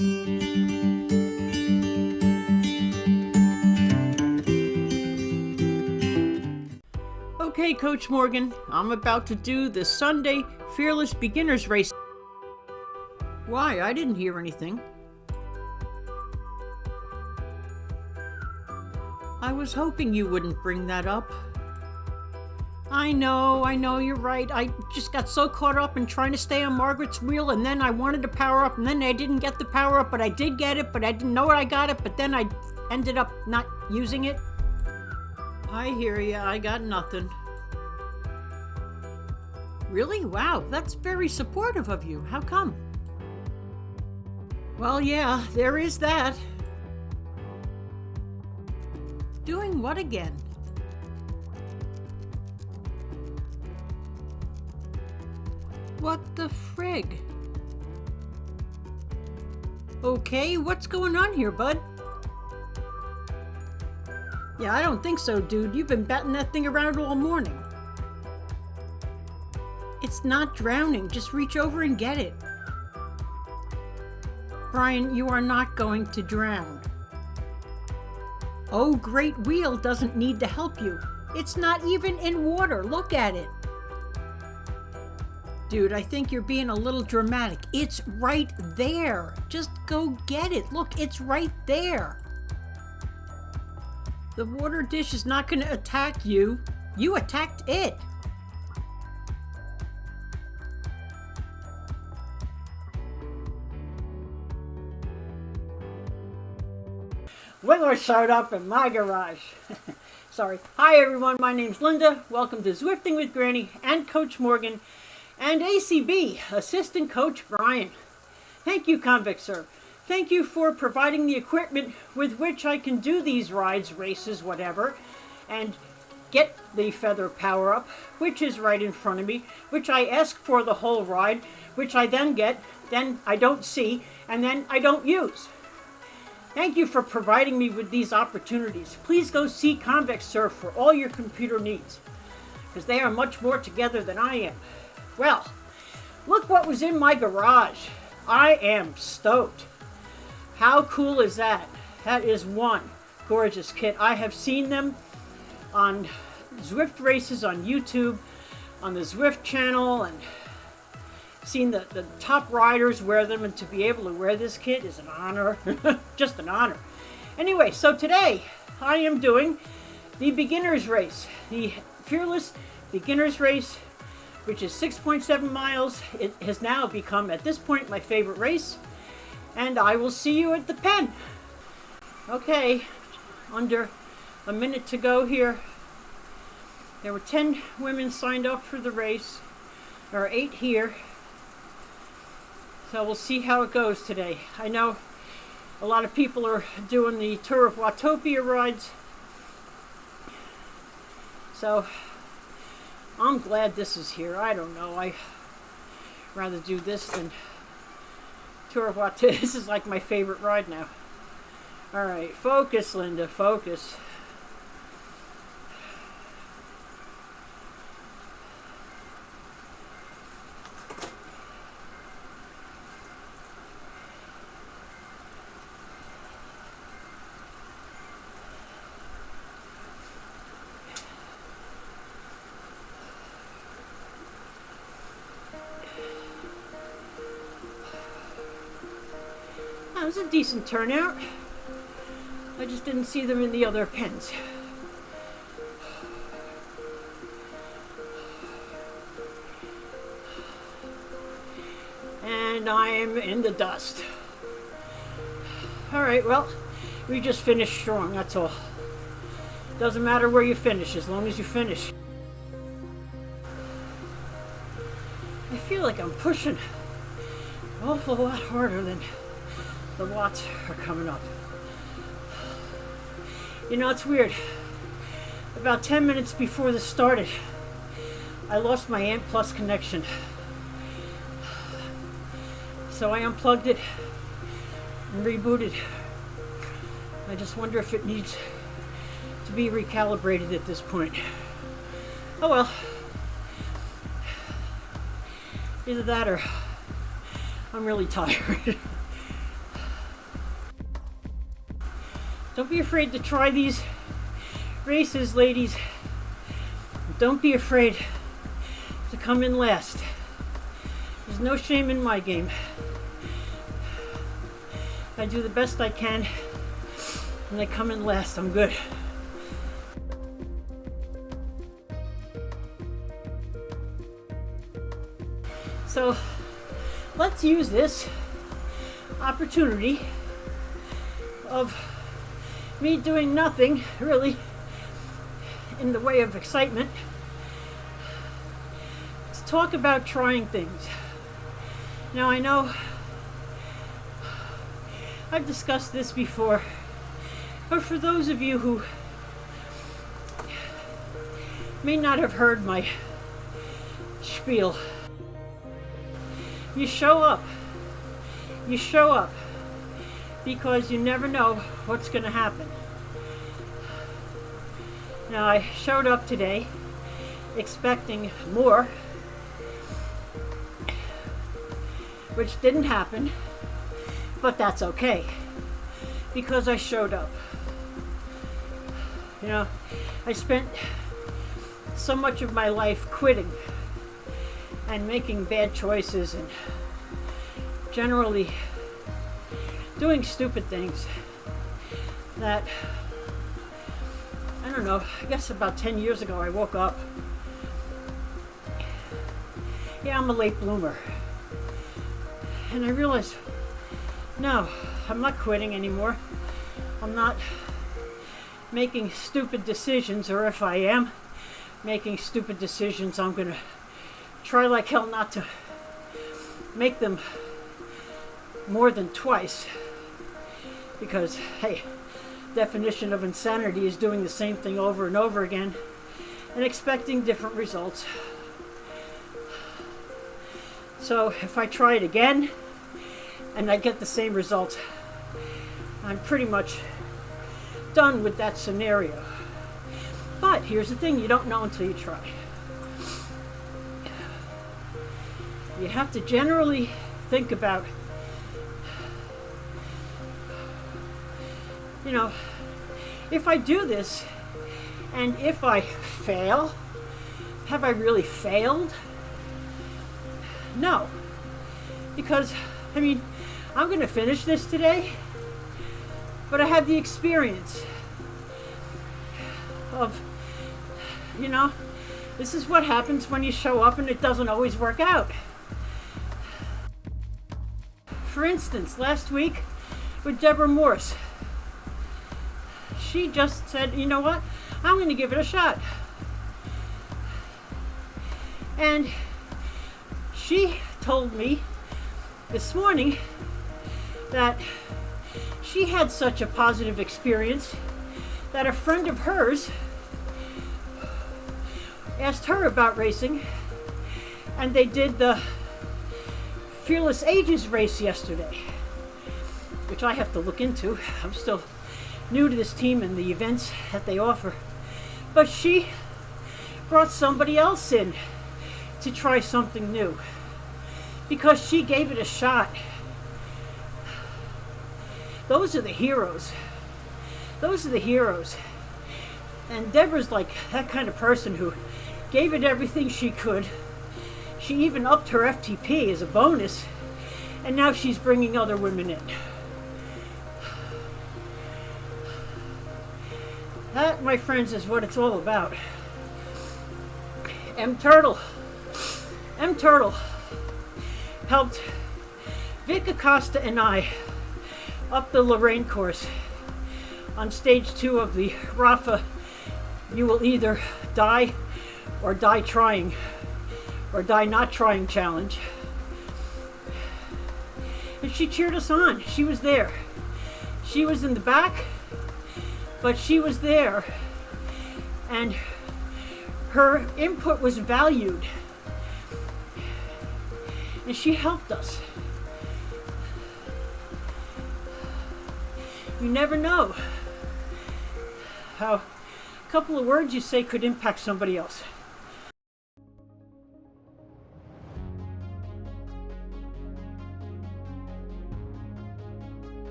Okay, Coach Morgan, I'm about to do the Sunday Fearless Beginners Race. Why? I didn't hear anything. I was hoping you wouldn't bring that up. I know, you're right. I just got so caught up in trying to stay on Margaret's wheel, and then I wanted to power up, and then I didn't get the power up, but I did get it, but I didn't know I got it, but then I ended up not using it. I hear ya, I got nothing. Really? Wow, that's very supportive of you. How come? Well, yeah, there is that. Doing what again? What the frig? Okay, what's going on here, bud? Yeah, I don't think so, dude. You've been batting that thing around all morning. It's not drowning. Just reach over and get it. Brian, you are not going to drown. Oh, Great Wheel doesn't need to help you. It's not even in water. Look at it. Dude, I think you're being a little dramatic. It's right there. Just go get it. Look, it's right there. The water dish is not going to attack you. You attacked it. Willer showed up in my garage. Sorry. Hi everyone, my name's Linda. Welcome to Zwifting with Granny and Coach Morgan and ACB, Assistant Coach Brian. Thank you, Convict Sir. Thank you for providing the equipment with which I can do these rides, races, whatever, and get the feather power up, which is right in front of me, which I ask for the whole ride, which I then get, then I don't see, and then I don't use. Thank you for providing me with these opportunities. Please go see Convex Surf for all your computer needs, because they are much more together than I am. Well, look what was in my garage. I am stoked. How cool is that? That is one gorgeous kit. I have seen them on Zwift races on YouTube, on the Zwift channel, and seen the top riders wear them, and to be able to wear this kit is an honor. Just an honor. Anyway, so today I am doing the beginner's race, the Fearless Beginner's Race, which is 6.7 miles. It has now become, at this point, my favorite race, and I will see you at the pen. Okay, under a minute to go here. There were 10 women signed up for the race. There are 8 here. So we'll see how it goes today. I know a lot of people are doing the Tour of Watopia rides. So I'm glad this is here. I don't know. I rather do this than Tour of Watopia. This is like my favorite ride now. All right, focus, Linda, focus. That was a decent turnout. I just didn't see them in the other pens. And I am in the dust. Alright, well, we just finished strong, that's all. Doesn't matter where you finish, as long as you finish. I feel like I'm pushing an awful lot harder than the watts are coming up. You know, it's weird. About 10 minutes before this started, I lost my Ant Plus connection. So I unplugged it and rebooted. I just wonder if it needs to be recalibrated at this point. Oh well. Either that or I'm really tired. Don't be afraid to try these races, ladies. Don't be afraid to come in last. There's no shame in my game. I do the best I can. When I come in last, I'm good. So let's use this opportunity of me doing nothing really in the way of excitement to talk about trying things. Now, I know I've discussed this before, but for those of you who may not have heard my spiel, you show up. You show up because you never know what's going to happen. Now, I showed up today expecting more, which didn't happen, but that's okay because I showed up. You know, I spent so much of my life quitting and making bad choices and generally doing stupid things that, I don't know, I guess about 10 years ago I woke up. Yeah, I'm a late bloomer. And I realized, no, I'm not quitting anymore. I'm not making stupid decisions, or if I am making stupid decisions, I'm going to try like hell not to make them more than twice. Because, hey, definition of insanity is doing the same thing over and over again and expecting different results. So if I try it again and I get the same results, I'm pretty much done with that scenario. But here's the thing, you don't know until you try. You have to generally think about, you know, if I do this and if I fail, have I really failed? No. Because, I mean, I'm going to finish this today, but I have the experience of, you know, this is what happens when you show up and it doesn't always work out. For instance, last week with Deborah Morris, she just said, you know what, I'm going to give it a shot. And she told me this morning that she had such a positive experience that a friend of hers asked her about racing, and they did the Fearless Ages race yesterday, which I have to look into. I'm still new to this team and the events that they offer. But she brought somebody else in to try something new because she gave it a shot. Those are the heroes. Those are the heroes. And Deborah's like that kind of person who gave it everything she could. She even upped her FTP as a bonus, and now she's bringing other women in. That, my friends, is what it's all about. M Turtle helped Vic Acosta and I up the Lorraine course on stage 2 of the Rafa You Will Either Die or Die Trying or Die Not Trying challenge. And she cheered us on. She was there. She was in the back, but she was there. And her input was valued. And she helped us. You never know how a couple of words you say could impact somebody else.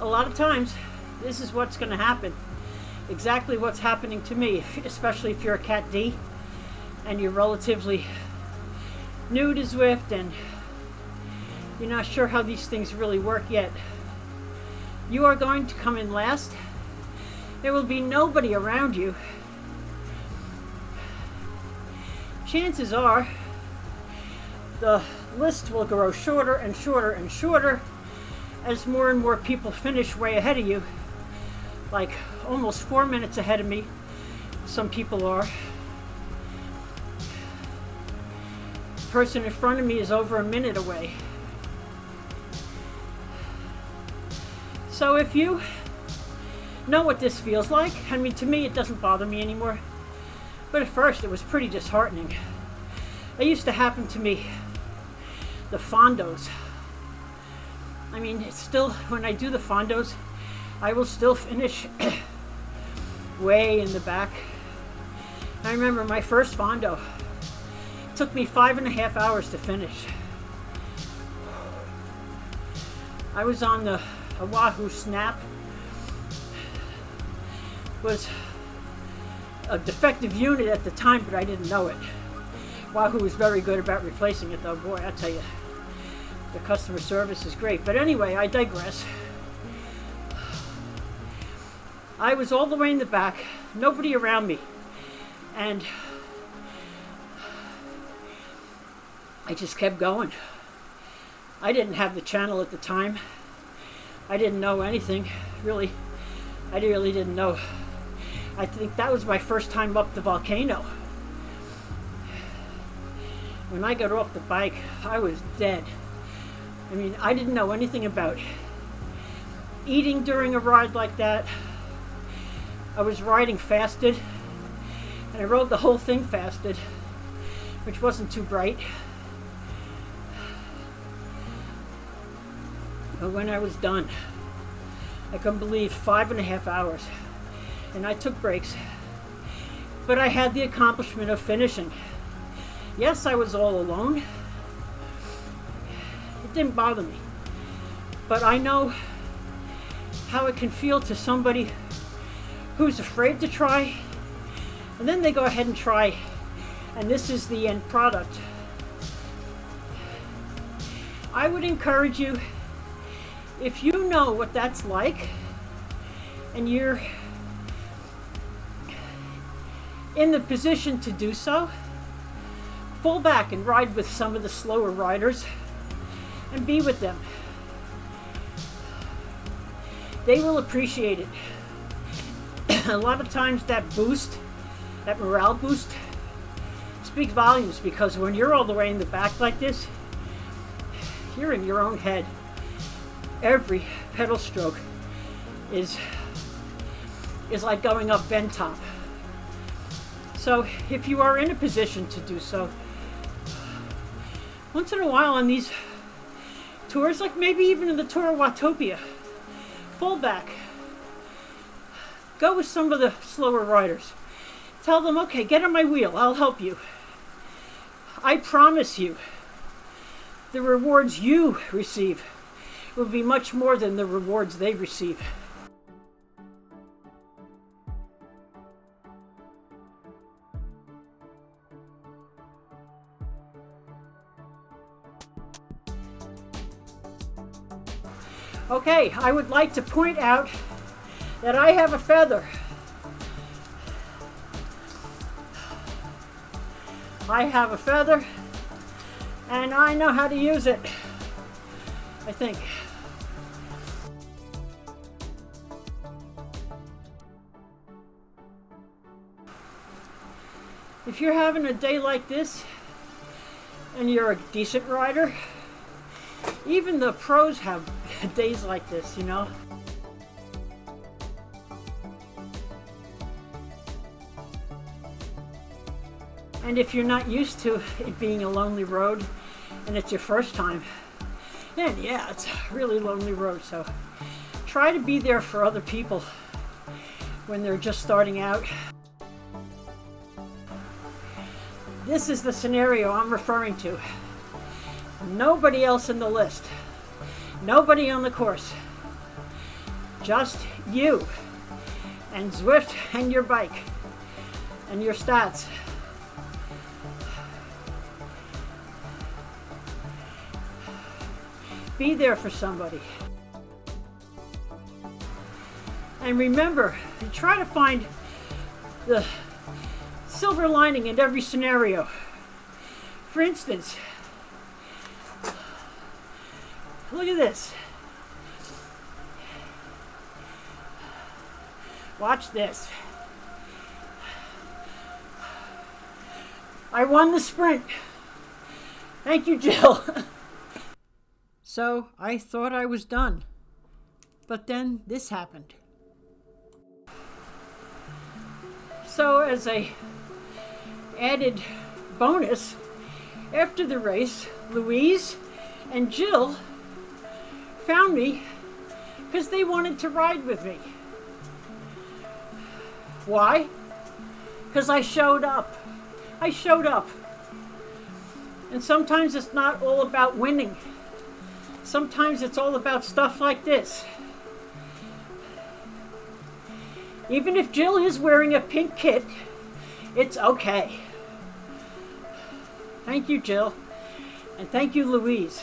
a lot of times this is what's going to happen. Exactly what's happening to me, especially if you're a Cat D and you're relatively new to Zwift and you're not sure how these things really work yet. You are going to come in last. There will be nobody around you. Chances are the list will grow shorter and shorter and shorter as more and more people finish way ahead of you, like almost 4 minutes ahead of me. Some people are. The person in front of me is over a minute away. So if you know what this feels like, I mean, to me it doesn't bother me anymore, but at first it was pretty disheartening. It used to happen to me, the fondos. I mean, it's still, when I do the fondos, I will still finish way in the back. I remember my first fondo. It took me 5.5 hours to finish. I was on the Wahoo Snap. Was a defective unit at the time, but I didn't know it. Wahoo was very good about replacing it, though. Boy, I tell you, the customer service is great. But anyway, I digress. I was all the way in the back, nobody around me, and I just kept going. I didn't have the channel at the time. I didn't know anything, really. I really didn't know. I think that was my first time up the volcano. When I got off the bike, I was dead. I mean, I didn't know anything about eating during a ride like that. I was riding fasted, and I rode the whole thing fasted, which wasn't too bright. But when I was done, I couldn't believe 5.5 hours, and I took breaks. But I had the accomplishment of finishing. Yes, I was all alone. It didn't bother me. But I know how it can feel to somebody who's afraid to try, and then they go ahead and try, and this is the end product. I would encourage you, if you know what that's like, and you're in the position to do so, pull back and ride with some of the slower riders and be with them. They will appreciate it. A lot of times that boost, that morale boost, speaks volumes, because when you're all the way in the back like this, you're in your own head. Every pedal stroke is like going up bend top. So if you are in a position to do so, once in a while on these tours, like maybe even in the Tour of Watopia, pull back. Go with some of the slower riders. Tell them, okay, get on my wheel, I'll help you. I promise you, the rewards you receive will be much more than the rewards they receive. Okay, I would like to point out that I have a feather. I have a feather, and I know how to use it, I think. If you're having a day like this, and you're a decent rider, even the pros have days like this, you know. And if you're not used to it being a lonely road, and it's your first time, then yeah, it's a really lonely road. So try to be there for other people when they're just starting out. This is the scenario I'm referring to. Nobody else in the list. Nobody on the course. Just you and Zwift and your bike and your stats. Be there for somebody. And remember, to try to find the silver lining in every scenario. For instance, look at this. Watch this. I won the sprint. Thank you, Jill. So I thought I was done. But then this happened. So as a added bonus, after the race, Louise and Jill found me because they wanted to ride with me. Why? Because I showed up. I showed up. And sometimes it's not all about winning. Sometimes it's all about stuff like this. Even if Jill is wearing a pink kit, it's okay. Thank you, Jill. And thank you, Louise.